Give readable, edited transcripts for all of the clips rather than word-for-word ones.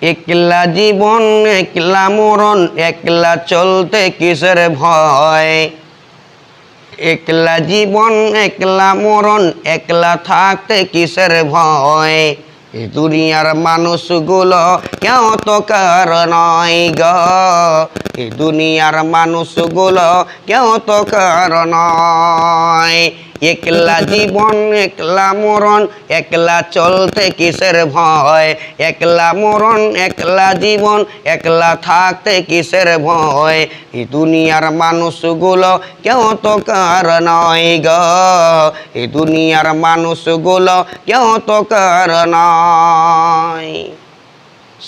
একলা জীবন একলা মরণ, একলা চলতে কিসের ভয়। একলা জীবন একলা মরণ, একলা থাকতে কিসের ভয়। এ দুনিয়ার মানুষগুলো কেউ তো কার নয় গো। এ দুনিয়ার মানুষগুলো কেউ তো কার নয়। একলা জীবন একলা মরণ, একলা চলতে কিসের ভয়। একলা মরণ একলা জীবন, একলা থাকতে কিসের ভয়। এই দুনিয়ার মানুষগুলো কেউ তো কার নয় গো। এই দুনিয়ার মানুষগুলো কেউ তো কার নয়।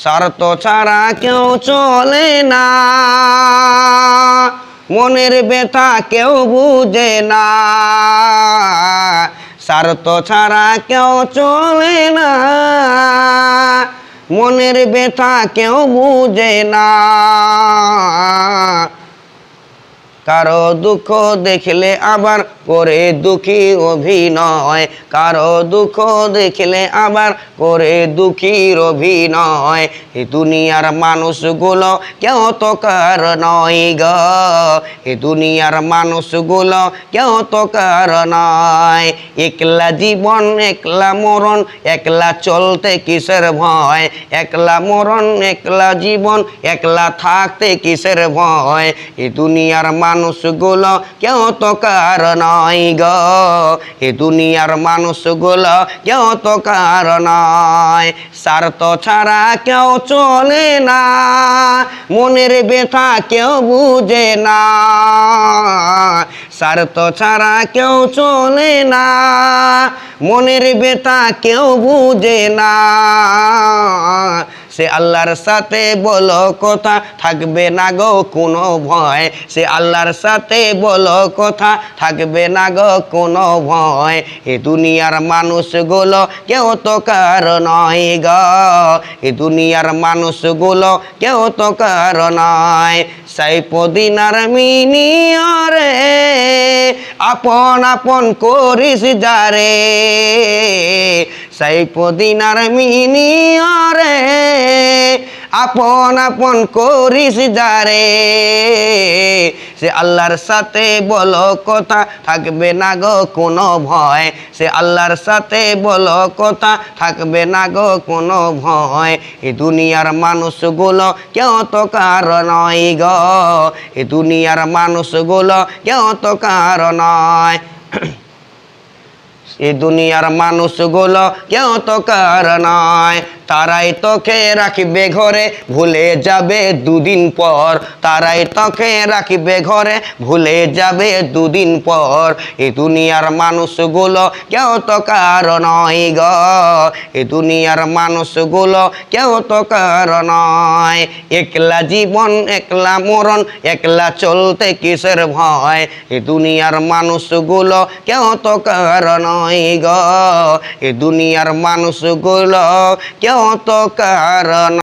স্বার্থ ছাড়া কেউ চলে না, মনের ব্যথা কেউ বুঝে না। স্বার্থ ছাড়া কেউ চলে না, মনের ব্যথা কেউ বুঝে না। কারো দুঃখ দেখলে আবার করে দুঃখী অভিনয়। কারো দুঃখ দেখলে আবার করে দুঃখীর অভিনয়। এ দুনিয়ার মানুষগুলো কেউ তো কার নয় গো। এ দুনিয়ার মানুষগুলো কেউ তো কার নয়। একলা জীবন একলা মরণ, একলা চলতে কিসের ভয়। একলা মরণ একলা জীবন, একলা থাকতে কিসের ভয়। এ দুনিয়ার মানুষগুলো কেউ তো কার নয় গো। এ দুনিয়ার মানুষগুলো কেউ তো কার নয়। স্বার্থ ছাড়া কেউ চলে না, মনের ব্যথা কেউ বুঝে না। স্বার্থ ছাড়া কেউ চলে না, মনের ব্যথা কেউ বুঝে না। সে আল্লাহর সাথে বলো কথা, থাকবে না গো কোনো ভয়। সে আল্লাহর সাথে বলো কথা, থাকবে না গো কোনো ভয়। এ দুনিয়ার মানুষগুলো কেউ তো কার নয় গো। এ দুনিয়ার মানুষগুলো কেউ তো কার নয়। সাইফুদ্দিনার মিনিয়রে আপন আপন করিস যারে। সাইফুদ্দিনার মিনিয়রে আপন আপন করিস যারে। সে আল্লাহর সাথে বলো কথা, থাকবে না গো কোনো ভয়। সে আল্লাহর সাথে বলো কথা, থাকবে না গো কোনো ভয়। এ দুনিয়ার মানুষগুলো কেউ তো কার নয় গো। এ দুনিয়ার মানুষগুলো কেউ তো কার নয়। এই দুনিয়ার মানুষগুলো কেউ তো কার নয়। তারাই তোকে রাখবে ঘরে, ভুলে যাবে দুদিন পর। তারাই তোকে রাখবে ঘরে, ভুলে যাবে দুদিন পর। এই দুনিয়ার মানুষগুলো কেউ তো কার নয় গো। এই দুনিয়ার মানুষগুলো কেউ তো কার নয়। একলা জীবন একলা মরণ, একলা চলতে কিসের ভয়। এই দুনিয়ার মানুষগুলো কেউ তো কার নয় গো। এই দুনিয়ার মানুষগুলো কেউ তো কার নয়।